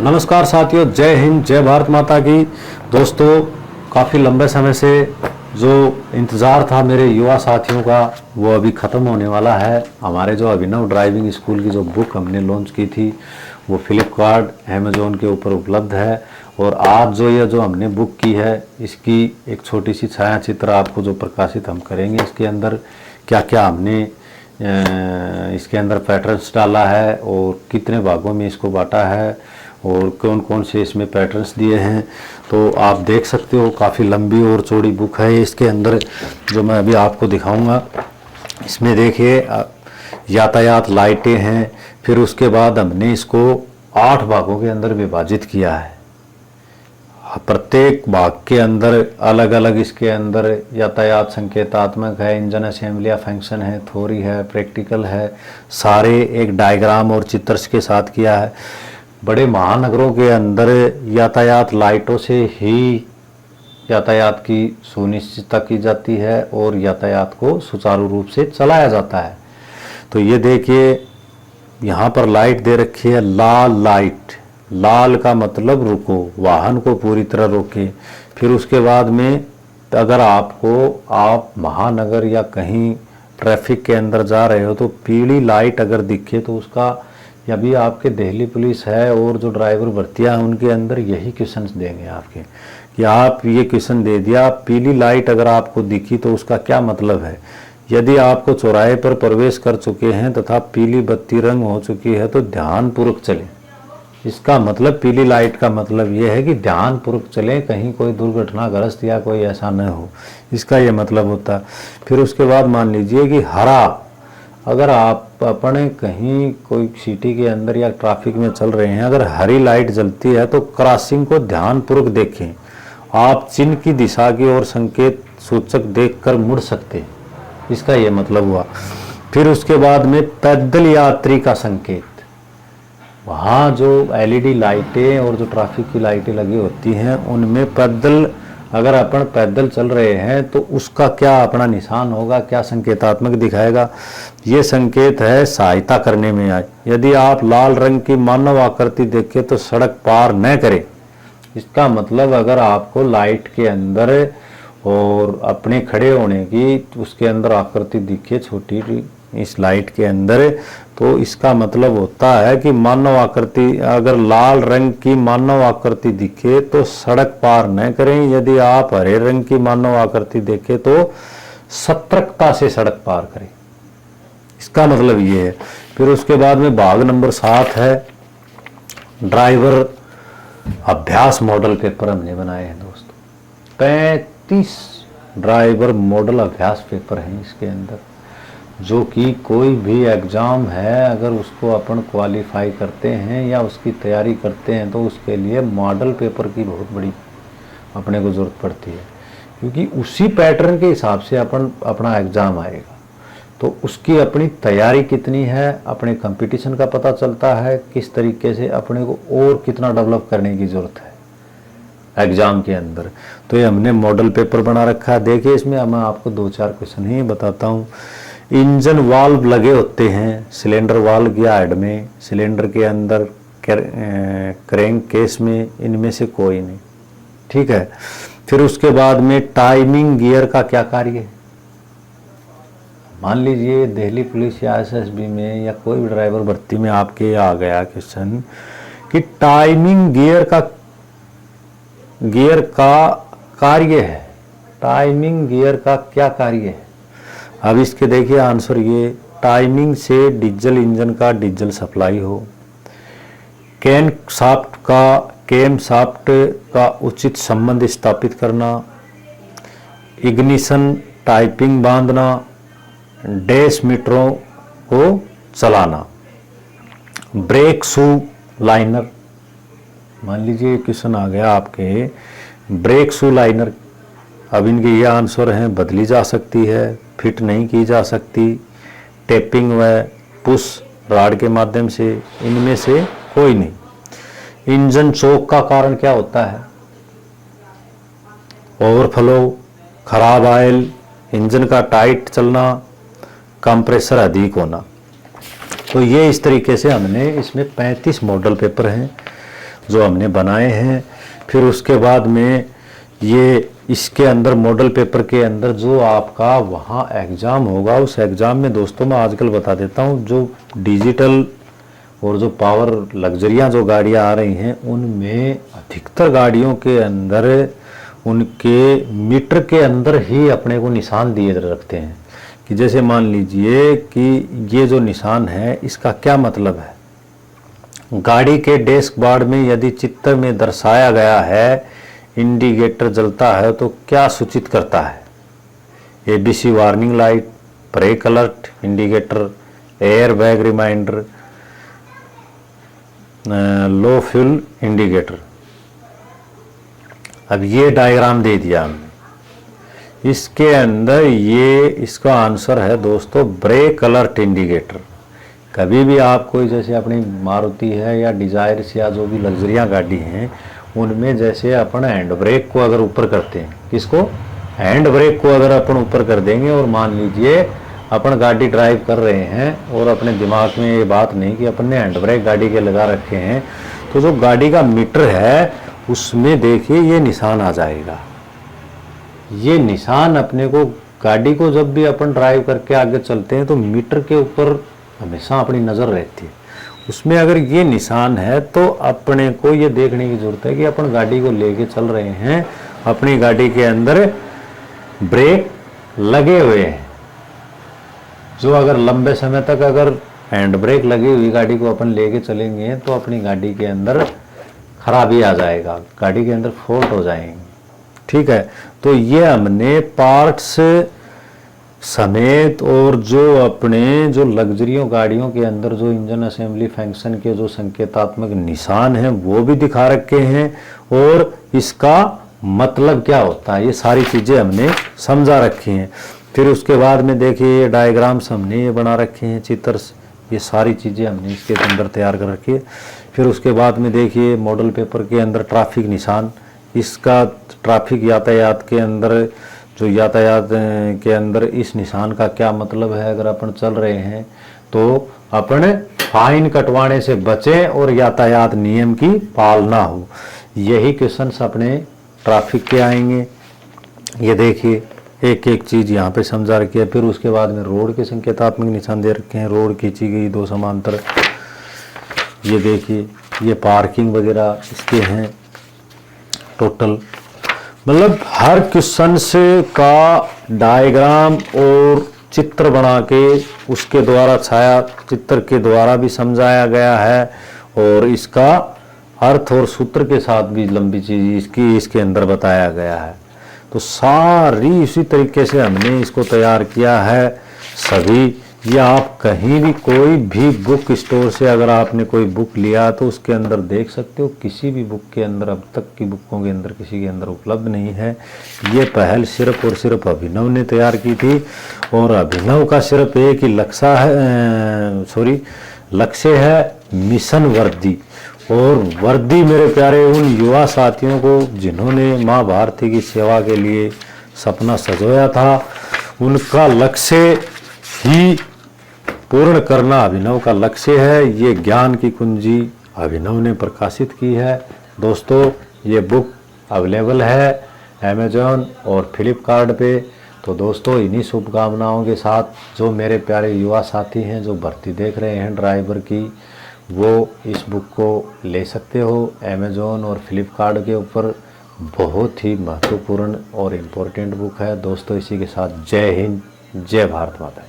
नमस्कार साथियों, जय हिंद, जय भारत माता की। दोस्तों, काफ़ी लंबे समय से जो इंतज़ार था मेरे युवा साथियों का वो अभी ख़त्म होने वाला है। हमारे जो अभिनव ड्राइविंग स्कूल की जो बुक हमने लॉन्च की थी वो फ्लिपकार्ट, अमेज़ॉन के ऊपर उपलब्ध है। और आज जो हमने बुक की है इसकी एक छोटी सी छाया चित्र आपको जो प्रकाशित हम करेंगे। इसके अंदर क्या क्या हमने इसके अंदर पैटर्न्स डाला है और कितने भागों में इसको बांटा है और कौन कौन से इसमें पैटर्न्स दिए हैं, तो आप देख सकते हो। काफ़ी लंबी और चौड़ी बुक है। इसके अंदर जो मैं अभी आपको दिखाऊंगा, इसमें देखिए यातायात लाइटें हैं। फिर उसके बाद हमने इसको 8 भागों के अंदर विभाजित किया है। प्रत्येक भाग के अंदर अलग अलग इसके अंदर यातायात संकेतात्मक है, इंजन असेंबली या फंक्शन है, थ्योरी है, प्रैक्टिकल है, सारे एक डायग्राम और चित्र के साथ किया है। बड़े महानगरों के अंदर यातायात लाइटों से ही यातायात की सुनिश्चितता की जाती है और यातायात को सुचारू रूप से चलाया जाता है। तो ये देखिए यहाँ पर लाइट दे रखी है, लाल लाइट। लाल का मतलब रुको, वाहन को पूरी तरह रोके। फिर उसके बाद में अगर आप महानगर या कहीं ट्रैफिक के अंदर जा रहे हो तो पीली लाइट अगर दिखे तो उसका, या भी आपके दिल्ली पुलिस है और जो ड्राइवर भर्तियाँ हैं उनके अंदर यही क्वेश्चन देंगे आपके कि आप ये क्वेश्चन दे दिया, पीली लाइट अगर आपको दिखी तो उसका क्या मतलब है। यदि आपको चौराहे पर प्रवेश कर चुके हैं तथा पीली बत्ती रंग हो चुकी है तो ध्यानपूर्वक चलें। इसका मतलब, पीली लाइट का मतलब ये है कि ध्यानपूर्वक चलें, कहीं कोई दुर्घटनाग्रस्त या कोई ऐसा न हो, इसका ये मतलब होता है। फिर उसके बाद मान लीजिए कि हरा, अगर आप अपने कहीं कोई सिटी के अंदर या ट्रैफिक में चल रहे हैं, अगर हरी लाइट जलती है तो क्रॉसिंग को ध्यानपूर्वक देखें। आप चिन्ह की दिशा की ओर संकेत सूचक देखकर मुड़ सकते हैं, इसका ये मतलब हुआ। फिर उसके बाद में पैदल यात्री का संकेत, वहाँ जो एलईडी लाइटें और जो ट्रैफिक की लाइटें लगी होती हैं उनमें पैदल, अगर अपन पैदल चल रहे हैं तो उसका क्या अपना निशान होगा, क्या संकेतात्मक दिखाएगा। ये संकेत है सहायता करने में आए। यदि आप लाल रंग की मानव आकृति देखें तो सड़क पार न करें। इसका मतलब अगर आपको लाइट के अंदर और अपने खड़े होने की उसके अंदर आकृति दिखे छोटी इस लाइट के अंदर, तो इसका मतलब होता है कि मानव आकृति, अगर लाल रंग की मानव आकृति दिखे तो सड़क पार न करें। यदि आप हरे रंग की मानव आकृति देखें तो सतर्कता से सड़क पार करें, इसका मतलब ये है। फिर उसके बाद में भाग नंबर 7 है ड्राइवर अभ्यास मॉडल पेपर हमने बनाए हैं दोस्तों। 35 ड्राइवर मॉडल अभ्यास पेपर हैं इसके अंदर, जो कि कोई भी एग्ज़ाम है अगर उसको अपन क्वालिफाई करते हैं या उसकी तैयारी करते हैं तो उसके लिए मॉडल पेपर की बहुत बड़ी अपने को ज़रूरत पड़ती है, क्योंकि उसी पैटर्न के हिसाब से अपना एग्ज़ाम आएगा। तो उसकी अपनी तैयारी कितनी है, अपने कंपटीशन का पता चलता है, किस तरीके से अपने को और कितना डेवलप करने की ज़रूरत है एग्ज़ाम के अंदर। तो ये हमने मॉडल पेपर बना रखा है। देखिए इसमें मैं आपको 2-4 क्वेश्चन ही बताता हूँ। इंजन वाल्व लगे होते हैं सिलेंडर वाल्व या हेड में, सिलेंडर के अंदर, क्रैंक केस में, इनमें से कोई नहीं, ठीक है। फिर उसके बाद में टाइमिंग गियर का क्या कार्य है। मान लीजिए दिल्ली पुलिस या एसएसबी में या कोई भी ड्राइवर भर्ती में आपके आ गया क्वेश्चन कि टाइमिंग गियर का कार्य है, टाइमिंग गियर का क्या कार्य है। अब इसके देखिए आंसर ये, टाइमिंग से डीजल इंजन का डीजल सप्लाई हो, कैम शाफ्ट का उचित संबंध स्थापित करना, इग्निशन टाइपिंग बांधना, डैश मीटरों को चलाना, ब्रेक शू लाइनर। मान लीजिए क्वेश्चन आ गया आपके ब्रेक शू लाइनर। अब इनके ये आंसर हैं, बदली जा सकती है, फिट नहीं की जा सकती, टेपिंग व पुश रॉड के माध्यम से, इनमें से कोई नहीं। इंजन चोक का कारण क्या होता है, ओवरफ्लो, खराब ऑयल, इंजन का टाइट चलना, कंप्रेसर अधिक होना। तो ये इस तरीके से हमने इसमें 35 मॉडल पेपर हैं। जो हमने बनाए हैं। फिर उसके बाद में ये इसके अंदर मॉडल पेपर के अंदर जो आपका वहाँ एग्ज़ाम होगा, उस एग्ज़ाम में दोस्तों मैं आजकल बता देता हूँ, जो डिजिटल और जो पावर लग्जरियाँ जो गाड़ियाँ आ रही हैं, उनमें अधिकतर गाड़ियों के अंदर उनके मीटर के अंदर ही अपने को निशान दिए रखते हैं। कि जैसे मान लीजिए कि ये जो निशान है इसका क्या मतलब है। गाड़ी के डैशबोर्ड में यदि चित्र में दर्शाया गया है इंडिकेटर जलता है तो क्या सूचित करता है? ABC warning light, brake alert indicator, air bag reminder, low fuel indicator. अब ये डायग्राम दे दिया हमने, इसके अंदर ये इसका आंसर है दोस्तों ब्रेक अलर्ट इंडिकेटर। कभी भी आप कोई जैसे अपनी मारुति है या डिजायर्स या जो भी लग्जरियाँ गाड़ी हैं, उनमें जैसे अपन हैंड ब्रेक को अगर ऊपर करते हैं, किसको? हैंड ब्रेक को अगर अपन ऊपर कर देंगे और मान लीजिए अपन गाड़ी ड्राइव कर रहे हैं और अपने दिमाग में ये बात नहीं कि अपन ने हैंड ब्रेक गाड़ी के लगा रखे हैं, तो जो गाड़ी का मीटर है उसमें देखिए ये निशान आ जाएगा। ये निशान अपने को गाड़ी को जब भी अपन ड्राइव करके आगे चलते हैं तो मीटर के ऊपर हमेशा अपनी नज़र रहती है। उसमें अगर ये निशान है तो अपने को ये देखने की ज़रूरत है कि अपन गाड़ी को लेके चल रहे हैं, अपनी गाड़ी के अंदर ब्रेक लगे हुए हैं। जो अगर लंबे समय तक अगर हैंड ब्रेक लगी हुई गाड़ी को अपन लेके चलेंगे तो अपनी गाड़ी के अंदर खराबी आ जाएगा, गाड़ी के अंदर फॉल्ट हो जाएंगे। ठीक है, तो ये हमने पार्ट्स समेत और जो अपने जो लग्जरियों गाड़ियों के अंदर जो इंजन असेंबली फंक्शन के जो संकेतात्मक निशान हैं वो भी दिखा रखे हैं, और इसका मतलब क्या होता है ये सारी चीज़ें हमने समझा रखी हैं। फिर उसके बाद में देखिए ये डायग्राम्स हमने ये बना रखे हैं, चित्र, ये सारी चीज़ें हमने इसके अंदर तैयार कर रखी है। फिर उसके बाद में देखिए मॉडल पेपर के अंदर ट्रैफिक निशान, इसका ट्रैफिक यातायात के अंदर जो यातायात के अंदर इस निशान का क्या मतलब है। अगर अपन चल रहे हैं तो अपन फाइन कटवाने से बचें और यातायात नियम की पालना हो। यही क्वेश्चंस अपने ट्रैफिक के आएंगे। ये देखिए एक एक चीज़ यहाँ पे समझा रखी है। फिर उसके बाद में रोड के संकेतात्मक निशान दे रखे हैं, रोड खींची गई दो समांतर। ये देखिए ये पार्किंग वगैरह इसके हैं टोटल। मतलब हर क्वेश्चन से का डायग्राम और चित्र बना के उसके द्वारा छाया चित्र के द्वारा भी समझाया गया है, और इसका अर्थ और सूत्र के साथ भी लंबी चीज़ इसकी इसके अंदर बताया गया है। तो सारी इसी तरीके से हमने इसको तैयार किया है सभी। ये आप कहीं भी कोई भी बुक स्टोर से अगर आपने कोई बुक लिया तो उसके अंदर देख सकते हो, किसी भी बुक के अंदर अब तक की बुकों के अंदर किसी के अंदर उपलब्ध नहीं है। ये पहल सिर्फ और सिर्फ अभिनव ने तैयार की थी, और अभिनव का सिर्फ एक ही लक्ष्य है मिशन वर्दी। और वर्दी मेरे प्यारे उन युवा साथियों को जिन्होंने माँ भारती की सेवा के लिए सपना सजोया था, उनका लक्ष्य ही पूर्ण करना अभिनव का लक्ष्य है। ये ज्ञान की कुंजी अभिनव ने प्रकाशित की है। दोस्तों ये बुक अवेलेबल है अमेज़ॉन और फ्लिपकार्ट पे। तो दोस्तों इन्हीं शुभकामनाओं के साथ जो मेरे प्यारे युवा साथी हैं जो भर्ती देख रहे हैं ड्राइवर की, वो इस बुक को ले सकते हो अमेज़ॉन और फ्लिपकार्ट के ऊपर। बहुत ही महत्वपूर्ण और इम्पोर्टेंट बुक है दोस्तों। इसी के साथ जय हिंद, जय भारत माता।